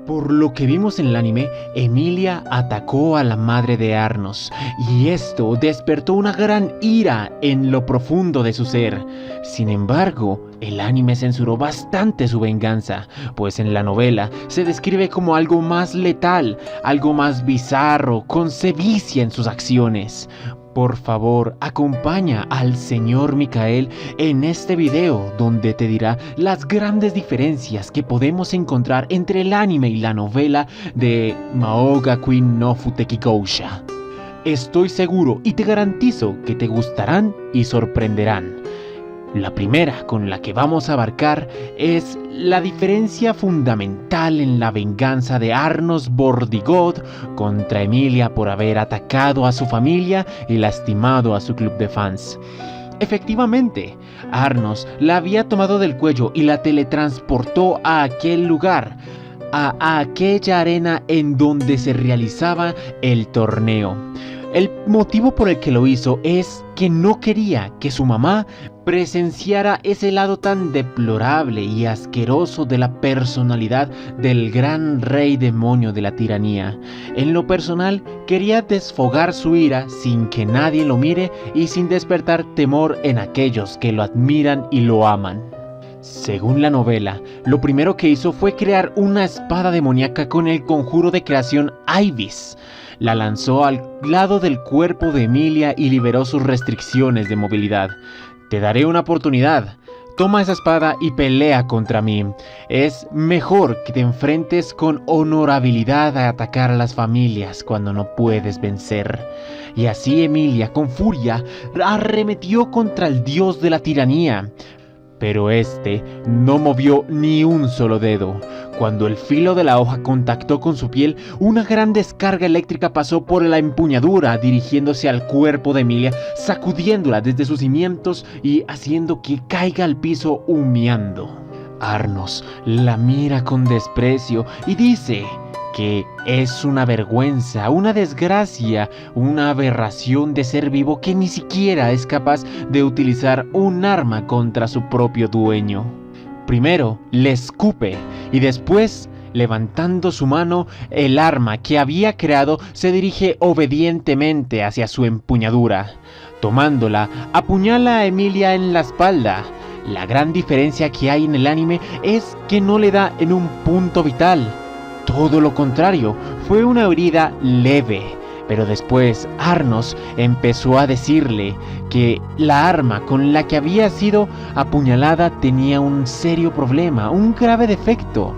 Por lo que vimos en el anime, Emilia atacó a la madre de Arnos, y esto despertó una gran ira en lo profundo de su ser. Sin embargo, el anime censuró bastante su venganza, pues en la novela se describe como algo más letal, algo más bizarro, con sevicia en sus acciones. Por favor, acompaña al señor Mikael en este video donde te dirá las grandes diferencias que podemos encontrar entre el anime y la novela de Mahoga Queen no Futeki Gousha. Estoy seguro y te garantizo que te gustarán y sorprenderán. La primera con la que vamos a abarcar es la diferencia fundamental en la venganza de Arnos Bordigod contra Emilia por haber atacado a su familia y lastimado a su club de fans. Efectivamente, Arnos la había tomado del cuello y la teletransportó a aquel lugar, a aquella arena en donde se realizaba el torneo. El motivo por el que lo hizo es que no quería que su mamá presenciara ese lado tan deplorable y asqueroso de la personalidad del gran rey demonio de la tiranía. En lo personal, quería desfogar su ira sin que nadie lo mire y sin despertar temor en aquellos que lo admiran y lo aman. Según la novela, lo primero que hizo fue crear una espada demoníaca con el conjuro de creación Ibis. La lanzó al lado del cuerpo de Emilia y liberó sus restricciones de movilidad. Te daré una oportunidad. Toma esa espada y pelea contra mí. Es mejor que te enfrentes con honorabilidad a atacar a las familias cuando no puedes vencer. Y así Emilia, con furia, arremetió contra el dios de la tiranía. Pero este no movió ni un solo dedo. Cuando el filo de la hoja contactó con su piel, una gran descarga eléctrica pasó por la empuñadura, dirigiéndose al cuerpo de Emilia, sacudiéndola desde sus cimientos y haciendo que caiga al piso humeando. Arnos la mira con desprecio y dice que es una vergüenza, una desgracia, una aberración de ser vivo que ni siquiera es capaz de utilizar un arma contra su propio dueño. Primero le escupe y después, levantando su mano, el arma que había creado se dirige obedientemente hacia su empuñadura. Tomándola, apuñala a Emilia en la espalda. La gran diferencia que hay en el anime es que no le da en un punto vital. Todo lo contrario, fue una herida leve, pero después Arnos empezó a decirle que la arma con la que había sido apuñalada tenía un serio problema, un grave defecto.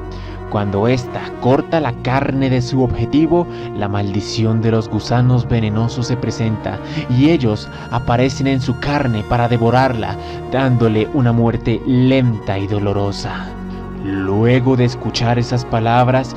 Cuando ésta corta la carne de su objetivo, la maldición de los gusanos venenosos se presenta y ellos aparecen en su carne para devorarla, dándole una muerte lenta y dolorosa. Luego de escuchar esas palabras,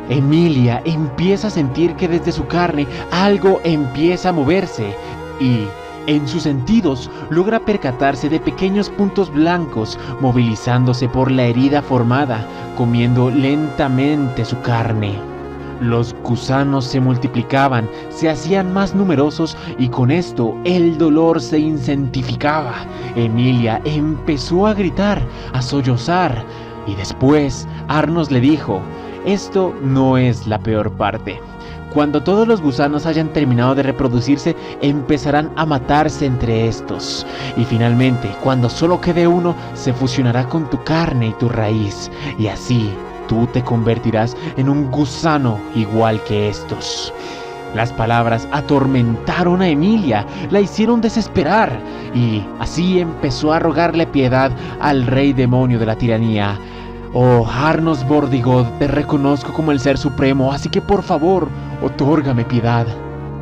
Emilia empieza a sentir que desde su carne algo empieza a moverse y, en sus sentidos, logra percatarse de pequeños puntos blancos movilizándose por la herida formada, comiendo lentamente su carne. Los gusanos se multiplicaban, se hacían más numerosos y con esto el dolor se intensificaba. Emilia empezó a gritar, a sollozar y después Arnos le dijo: esto no es la peor parte. Cuando todos los gusanos hayan terminado de reproducirse, empezarán a matarse entre estos. Y finalmente, cuando solo quede uno, se fusionará con tu carne y tu raíz. Y así, tú te convertirás en un gusano igual que estos. Las palabras atormentaron a Emilia, la hicieron desesperar. Y así empezó a rogarle piedad al rey demonio de la tiranía. Oh, Arnos Bordigod, te reconozco como el ser supremo, así que por favor, otórgame piedad.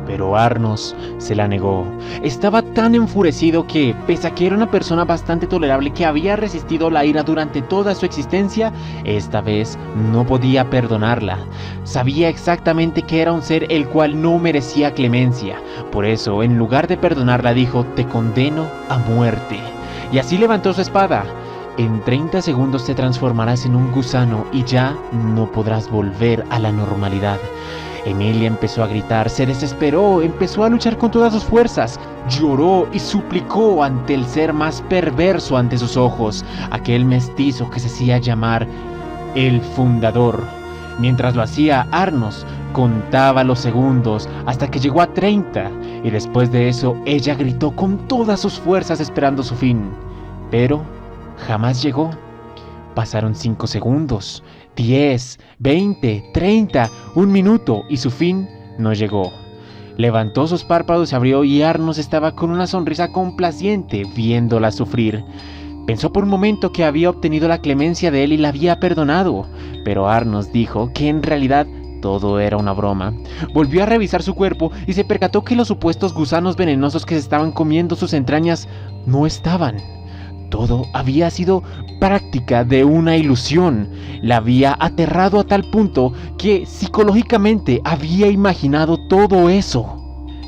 Pero Arnos se la negó. Estaba tan enfurecido que, pese a que era una persona bastante tolerable que había resistido la ira durante toda su existencia, esta vez no podía perdonarla. Sabía exactamente que era un ser el cual no merecía clemencia. Por eso, en lugar de perdonarla, dijo: te condeno a muerte. Y así levantó su espada. En 30 segundos te transformarás en un gusano y ya no podrás volver a la normalidad. Emilia empezó a gritar, se desesperó, empezó a luchar con todas sus fuerzas, lloró y suplicó ante el ser más perverso ante sus ojos, aquel mestizo que se hacía llamar el Fundador. Mientras lo hacía, Arnos contaba los segundos hasta que llegó a 30 y después de eso ella gritó con todas sus fuerzas esperando su fin. Pero jamás llegó. Pasaron 5 segundos, 10, 20, 30, un minuto y su fin no llegó. Levantó sus párpados, se abrió y Arnos estaba con una sonrisa complaciente viéndola sufrir. Pensó por un momento que había obtenido la clemencia de él y la había perdonado, pero Arnos dijo que en realidad todo era una broma. Volvió a revisar su cuerpo y se percató que los supuestos gusanos venenosos que se estaban comiendo sus entrañas no estaban. Todo había sido práctica de una ilusión. La había aterrado a tal punto que psicológicamente había imaginado todo eso.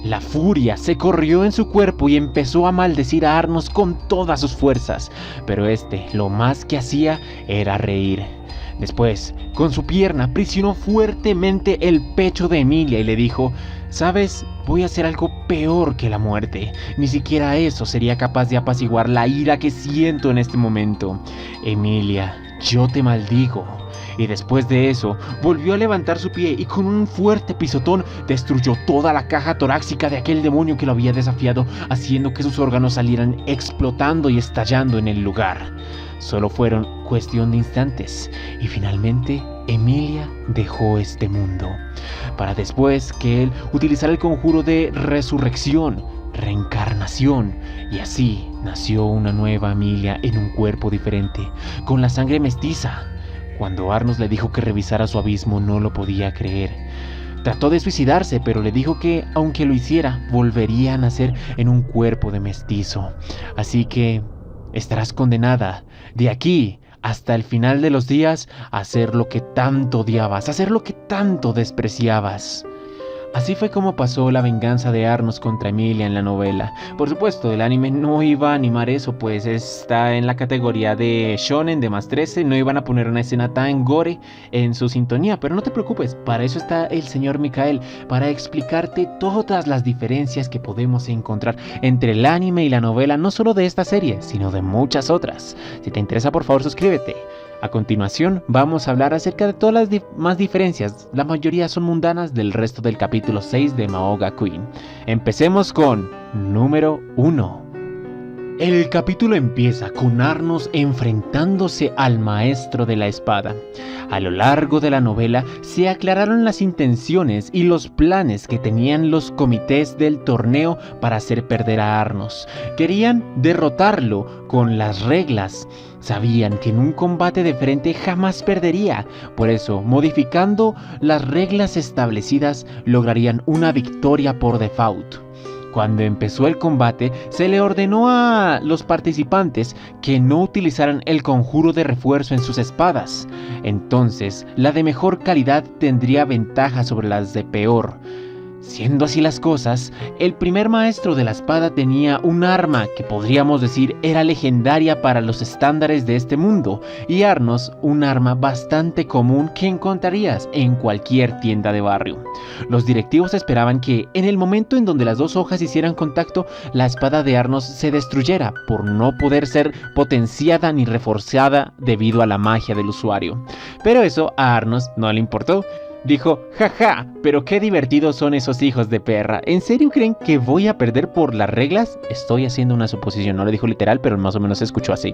La furia se corrió en su cuerpo y empezó a maldecir a Arnos con todas sus fuerzas, pero lo más que hacía era reír. Después, con su pierna, presionó fuertemente el pecho de Emilia y le dijo: «¿Sabes? Voy a hacer algo peor que la muerte. Ni siquiera eso sería capaz de apaciguar la ira que siento en este momento. Emilia, yo te maldigo». Y después de eso, volvió a levantar su pie y con un fuerte pisotón destruyó toda la caja torácica de aquel demonio que lo había desafiado, haciendo que sus órganos salieran explotando y estallando en el lugar. Solo fueron cuestión de instantes y finalmente Emilia dejó este mundo, para después que él utilizara el conjuro de resurrección, reencarnación, y así nació una nueva Emilia en un cuerpo diferente, con la sangre mestiza. Cuando Arnos le dijo que revisara su abismo, no lo podía creer. Trató de suicidarse, pero le dijo que, aunque lo hiciera, volvería a nacer en un cuerpo de mestizo. Así que estarás condenada, de aquí hasta el final de los días, a hacer lo que tanto odiabas, a hacer lo que tanto despreciabas. Así fue como pasó la venganza de Arnos contra Emilia en la novela. Por supuesto, el anime no iba a animar eso, pues está en la categoría de shonen de +13, no iban a poner una escena tan gore en su sintonía, pero no te preocupes, para eso está el señor Mikael, para explicarte todas las diferencias que podemos encontrar entre el anime y la novela, no solo de esta serie, sino de muchas otras. Si te interesa, por favor, suscríbete. A continuación vamos a hablar acerca de todas las más diferencias, la mayoría son mundanas, del resto del capítulo 6 de Mahoga Queen. Empecemos con número 1. El capítulo empieza con Arnos enfrentándose al maestro de la espada. A lo largo de la novela se aclararon las intenciones y los planes que tenían los comités del torneo para hacer perder a Arnos. Querían derrotarlo con las reglas. Sabían que en un combate de frente jamás perdería, por eso, modificando las reglas establecidas, lograrían una victoria por default. Cuando empezó el combate, se le ordenó a los participantes que no utilizaran el conjuro de refuerzo en sus espadas. Entonces, la de mejor calidad tendría ventaja sobre las de peor. Siendo así las cosas, el primer maestro de la espada tenía un arma que podríamos decir era legendaria para los estándares de este mundo, y Arnos un arma bastante común que encontrarías en cualquier tienda de barrio. Los directivos esperaban que, en el momento en donde las dos hojas hicieran contacto, la espada de Arnos se destruyera por no poder ser potenciada ni reforzada debido a la magia del usuario. Pero eso a Arnos no le importó. Dijo: jaja, pero qué divertidos son esos hijos de perra. ¿En serio creen que voy a perder por las reglas? Estoy haciendo una suposición, no lo dijo literal, pero más o menos se escuchó así.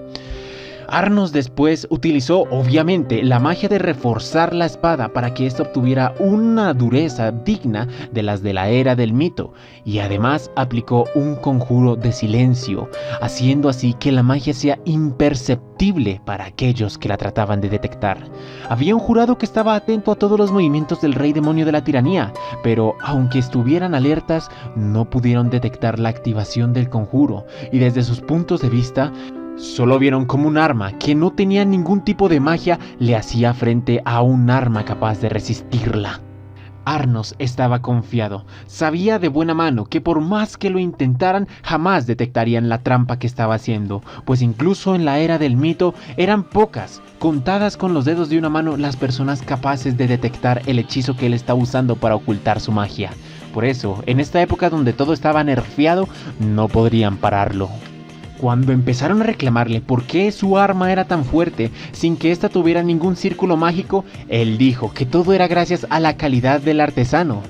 Arnos después utilizó obviamente la magia de reforzar la espada para que ésta obtuviera una dureza digna de las de la era del mito, y además aplicó un conjuro de silencio, haciendo así que la magia sea imperceptible para aquellos que la trataban de detectar. Había un jurado que estaba atento a todos los movimientos del rey demonio de la tiranía, pero aunque estuvieran alertas, no pudieron detectar la activación del conjuro, y desde sus puntos de vista, solo vieron como un arma que no tenía ningún tipo de magia le hacía frente a un arma capaz de resistirla. Arnos estaba confiado, sabía de buena mano que por más que lo intentaran jamás detectarían la trampa que estaba haciendo, pues incluso en la era del mito eran pocas, contadas con los dedos de una mano, las personas capaces de detectar el hechizo que él estaba usando para ocultar su magia. Por eso, en esta época donde todo estaba nerfeado, no podrían pararlo. Cuando empezaron a reclamarle por qué su arma era tan fuerte sin que ésta tuviera ningún círculo mágico, él dijo que todo era gracias a la calidad del artesano.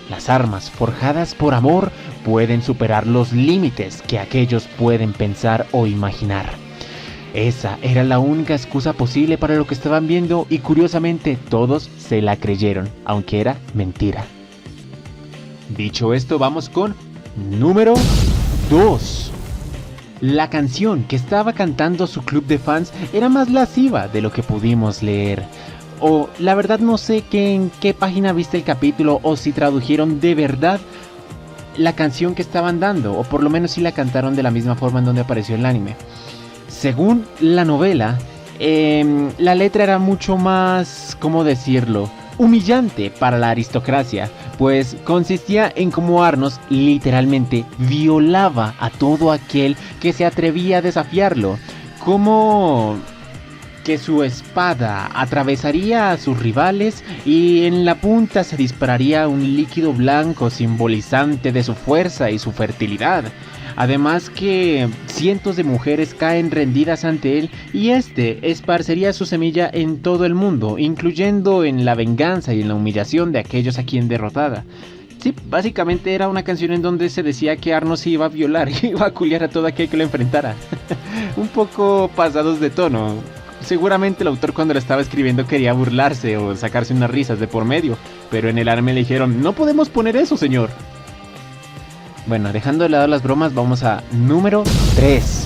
Las armas forjadas por amor pueden superar los límites que aquellos pueden pensar o imaginar. Esa era la única excusa posible para lo que estaban viendo y curiosamente todos se la creyeron, aunque era mentira. Dicho esto, vamos con número 2. La canción que estaba cantando su club de fans era más lasciva de lo que pudimos leer. O la verdad no sé en qué página viste el capítulo o si tradujeron de verdad la canción que estaban dando, o por lo menos si la cantaron de la misma forma en donde apareció el anime. Según la novela, la letra era mucho más, ¿cómo decirlo?, humillante para la aristocracia, pues consistía en cómo Arnos literalmente violaba a todo aquel que se atrevía a desafiarlo, como que su espada atravesaría a sus rivales y en la punta se dispararía un líquido blanco simbolizante de su fuerza y su fertilidad. Además que cientos de mujeres caen rendidas ante él y este esparcería su semilla en todo el mundo, incluyendo en la venganza y en la humillación de aquellos a quien derrotada. Sí, básicamente era una canción en donde se decía que Arnos se iba a violar y iba a culiar a todo aquel que lo enfrentara. Un poco pasados de tono. Seguramente el autor cuando lo estaba escribiendo quería burlarse o sacarse unas risas de por medio, pero en el anime le dijeron, no podemos poner eso, señor. Bueno, dejando de lado las bromas, vamos a número 3.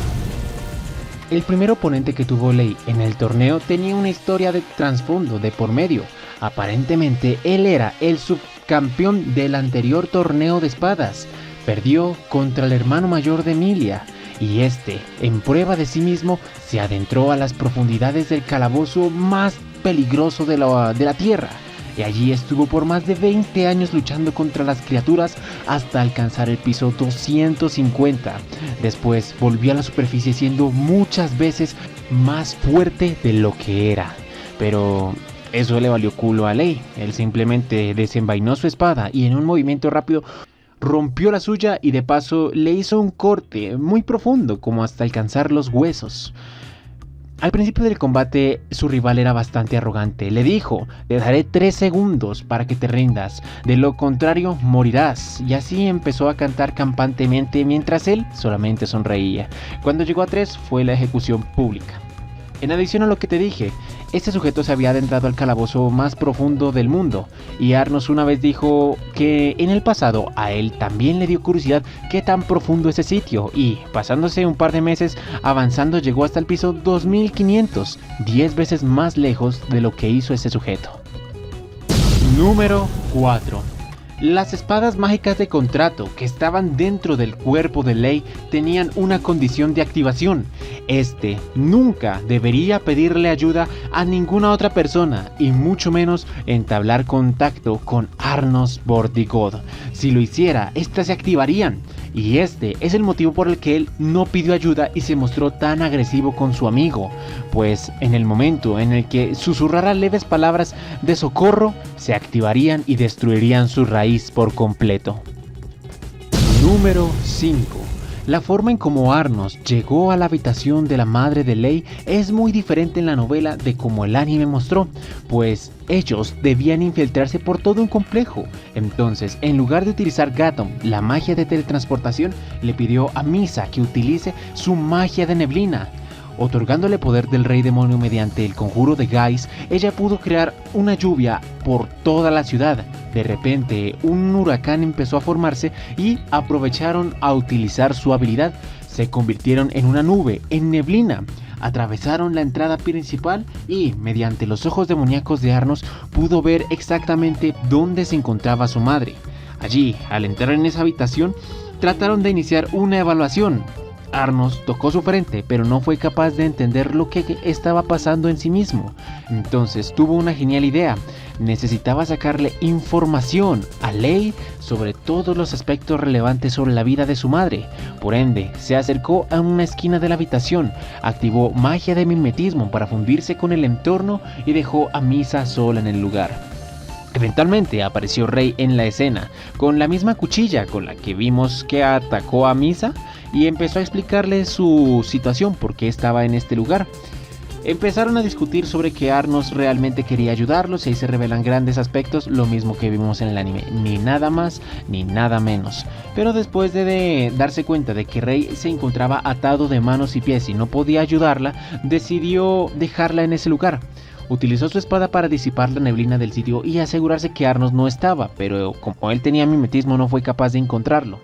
El primer oponente que tuvo Lei en el torneo tenía una historia de trasfondo de por medio. Aparentemente, él era el subcampeón del anterior torneo de espadas. Perdió contra el hermano mayor de Emilia. Y este, en prueba de sí mismo, se adentró a las profundidades del calabozo más peligroso de la Tierra. Y allí estuvo por más de 20 años luchando contra las criaturas hasta alcanzar el piso 250. Después volvió a la superficie siendo muchas veces más fuerte de lo que era. Pero eso le valió culo a Lei. Él simplemente desenvainó su espada y en un movimiento rápido rompió la suya y de paso le hizo un corte muy profundo como hasta alcanzar los huesos. Al principio del combate, su rival era bastante arrogante. Le dijo, te daré 3 segundos para que te rindas, de lo contrario morirás. Y así empezó a cantar campantemente mientras él solamente sonreía. Cuando llegó a 3 fue la ejecución pública. En adición a lo que te dije, este sujeto se había adentrado al calabozo más profundo del mundo, y Arnos una vez dijo que en el pasado a él también le dio curiosidad qué tan profundo ese sitio, y pasándose un par de meses avanzando llegó hasta el piso 2500, 10 veces más lejos de lo que hizo ese sujeto. Número 4. Las espadas mágicas de contrato que estaban dentro del cuerpo de Lei tenían una condición de activación. Este nunca debería pedirle ayuda a ninguna otra persona y mucho menos entablar contacto con Arnos Vortigod. Si lo hiciera, estas se activarían. Y este es el motivo por el que él no pidió ayuda y se mostró tan agresivo con su amigo, pues en el momento en el que susurrara leves palabras de socorro, se activarían y destruirían su raíz por completo. Número 5. La forma en cómo Arnos llegó a la habitación de la madre de Lei es muy diferente en la novela de como el anime mostró, pues ellos debían infiltrarse por todo un complejo. Entonces, en lugar de utilizar Gatom, la magia de teletransportación, le pidió a Misa que utilice su magia de neblina. Otorgándole poder del rey demonio mediante el conjuro de Geist, ella pudo crear una lluvia por toda la ciudad. De repente, un huracán empezó a formarse y aprovecharon a utilizar su habilidad. Se convirtieron en una nube, en neblina. Atravesaron la entrada principal y, mediante los ojos demoníacos de Arnos, pudo ver exactamente dónde se encontraba su madre. Allí, al entrar en esa habitación, trataron de iniciar una evaluación. Arnos tocó su frente, pero no fue capaz de entender lo que estaba pasando en sí mismo. Entonces tuvo una genial idea. Necesitaba sacarle información a Lei sobre todos los aspectos relevantes sobre la vida de su madre. Por ende, se acercó a una esquina de la habitación, activó magia de mimetismo para fundirse con el entorno y dejó a Misa sola en el lugar. Eventualmente apareció Rei en la escena, con la misma cuchilla con la que vimos que atacó a Misa. y empezó a explicarle su situación, por qué estaba en este lugar. Empezaron a discutir sobre que Arnos realmente quería ayudarlos y ahí se revelan grandes aspectos, lo mismo que vimos en el anime, ni nada más ni nada menos. Pero después de darse cuenta de que Rei se encontraba atado de manos y pies y no podía ayudarla, decidió dejarla en ese lugar. Utilizó su espada para disipar la neblina del sitio y asegurarse que Arnos no estaba, pero como él tenía mimetismo no fue capaz de encontrarlo.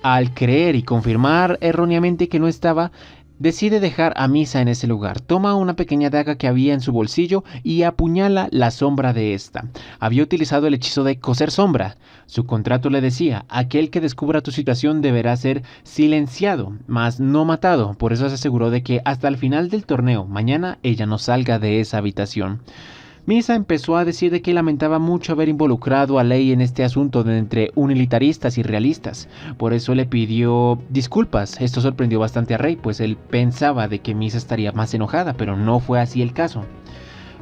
Al creer y confirmar erróneamente que no estaba, decide dejar a Misa en ese lugar. Toma una pequeña daga que había en su bolsillo y apuñala la sombra de esta. Había utilizado el hechizo de coser sombra. Su contrato le decía: aquel que descubra tu situación deberá ser silenciado, mas no matado. Por eso se aseguró de que hasta el final del torneo, mañana, ella no salga de esa habitación. Misa empezó a decir de que lamentaba mucho haber involucrado a Lei en este asunto de entre utilitaristas y realistas. Por eso le pidió disculpas. Esto sorprendió bastante a Rei, pues él pensaba de que Misa estaría más enojada, pero no fue así el caso.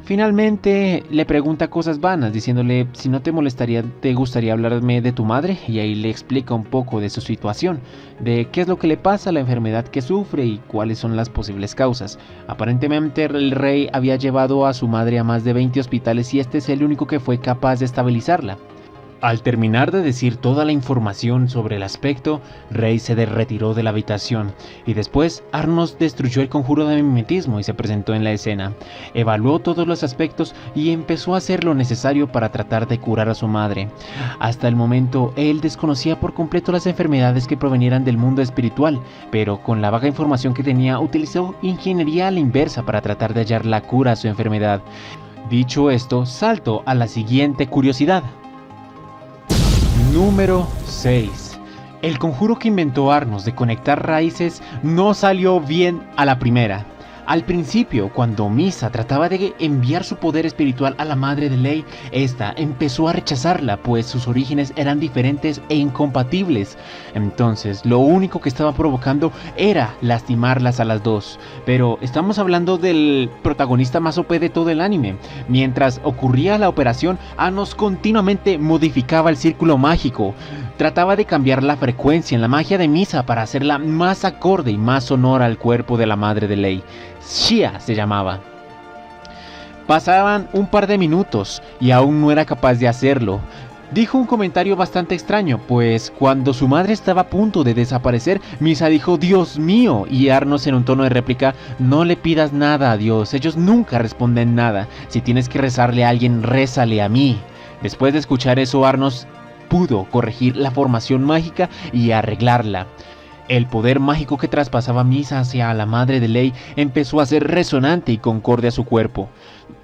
Finalmente le pregunta cosas vanas, diciéndole: si no te molestaría, ¿te gustaría hablarme de tu madre? Y ahí le explica un poco de su situación, de qué es lo que le pasa, la enfermedad que sufre y cuáles son las posibles causas. Aparentemente el rey había llevado a su madre a más de 20 hospitales y este es el único que fue capaz de estabilizarla. Al terminar de decir toda la información sobre el aspecto, Rei se retiró de la habitación y después Arnos destruyó el conjuro de mimetismo y se presentó en la escena. Evaluó todos los aspectos y empezó a hacer lo necesario para tratar de curar a su madre. Hasta el momento él desconocía por completo las enfermedades que provenieran del mundo espiritual, pero con la vaga información que tenía utilizó ingeniería a la inversa para tratar de hallar la cura a su enfermedad. Dicho esto, salto a la siguiente curiosidad. Número 6. El conjuro que inventó Arnos de conectar raíces no salió bien a la primera. Al principio, cuando Misa trataba de enviar su poder espiritual a la madre de Lei, esta empezó a rechazarla, pues sus orígenes eran diferentes e incompatibles. Entonces, lo único que estaba provocando era lastimarlas a las dos. Pero estamos hablando del protagonista más OP de todo el anime. Mientras ocurría la operación, Arnos continuamente modificaba el círculo mágico. Trataba de cambiar la frecuencia en la magia de Misa para hacerla más acorde y más sonora al cuerpo de la madre de Lei. Shia se llamaba. Pasaban un par de minutos y aún no era capaz de hacerlo. Dijo un comentario bastante extraño, pues cuando su madre estaba a punto de desaparecer, Misa dijo: «Dios mío», y Arnos en un tono de réplica: «No le pidas nada a Dios, ellos nunca responden nada. Si tienes que rezarle a alguien, rézale a mí». Después de escuchar eso, Arnos pudo corregir la formación mágica y arreglarla. El poder mágico que traspasaba Misa hacia la madre de Lei empezó a ser resonante y concorde a su cuerpo.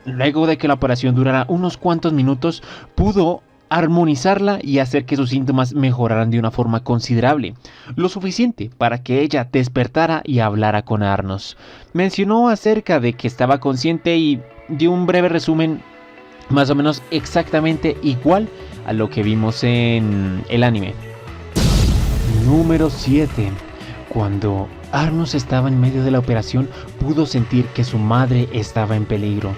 Luego de que la operación durara unos cuantos minutos, pudo armonizarla y hacer que sus síntomas mejoraran de una forma considerable, lo suficiente para que ella despertara y hablara con Arnos. Mencionó acerca de que estaba consciente y dio un breve resumen más o menos exactamente igual a lo que vimos en el anime. Número 7. Cuando Arnos estaba en medio de la operación, pudo sentir que su madre estaba en peligro.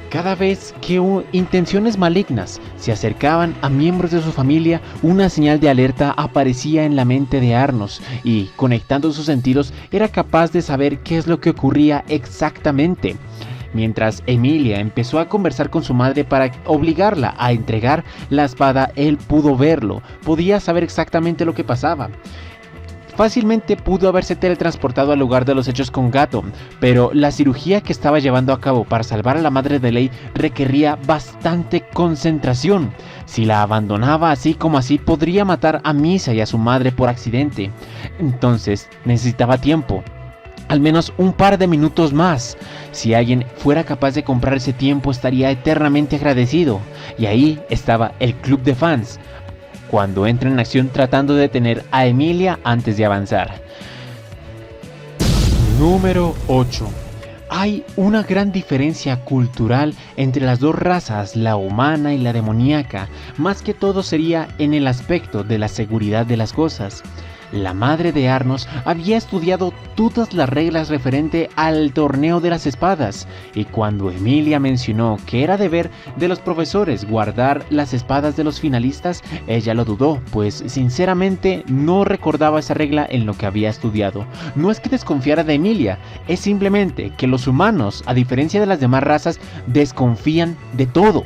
Cada vez que intenciones malignas se acercaban a miembros de su familia, una señal de alerta aparecía en la mente de Arnos y, conectando sus sentidos, era capaz de saber qué es lo que ocurría exactamente. Mientras Emilia empezó a conversar con su madre para obligarla a entregar la espada, él pudo verlo, podía saber exactamente lo que pasaba. Fácilmente pudo haberse teletransportado al lugar de los hechos con Gato, pero la cirugía que estaba llevando a cabo para salvar a la madre de Lei requería bastante concentración. Si la abandonaba así como así, podría matar a Misa y a su madre por accidente. Entonces necesitaba tiempo. Al menos un par de minutos más. Si alguien fuera capaz de comprar ese tiempo, estaría eternamente agradecido. Y ahí estaba el club de fans, cuando entra en acción tratando de detener a Emilia antes de avanzar. Número 8. Hay una gran diferencia cultural entre las dos razas, la humana y la demoníaca. Más que todo sería en el aspecto de la seguridad de las cosas. La madre de Arnos había estudiado todas las reglas referente al torneo de las espadas, y cuando Emilia mencionó que era deber de los profesores guardar las espadas de los finalistas, ella lo dudó, pues sinceramente no recordaba esa regla en lo que había estudiado. No es que desconfiara de Emilia, es simplemente que los humanos, a diferencia de las demás razas, desconfían de todo.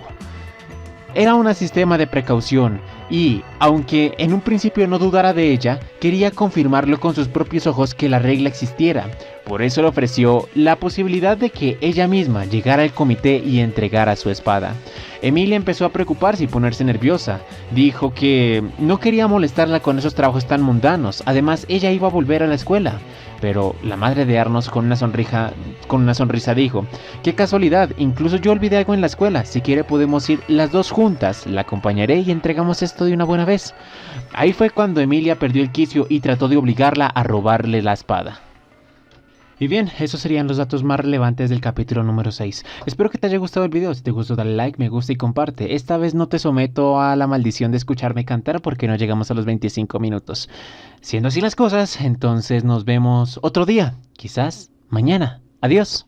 Era un sistema de precaución y, aunque en un principio no dudara de ella, quería confirmarlo con sus propios ojos que la regla existiera. Por eso le ofreció la posibilidad de que ella misma llegara al comité y entregara su espada. Emilia empezó a preocuparse y ponerse nerviosa. Dijo que no quería molestarla con esos trabajos tan mundanos, además ella iba a volver a la escuela. Pero la madre de Arnos con una sonrisa dijo: «Qué casualidad, incluso yo olvidé algo en la escuela, si quiere podemos ir las dos juntas, la acompañaré y entregamos esto de una buena vez». Ahí fue cuando Emilia perdió el quicio y trató de obligarla a robarle la espada. Y bien, esos serían los datos más relevantes del capítulo número 6. Espero que te haya gustado el video. Si te gustó, dale like, me gusta y comparte. Esta vez no te someto a la maldición de escucharme cantar porque no llegamos a los 25 minutos. Siendo así las cosas, entonces nos vemos otro día, quizás mañana. Adiós.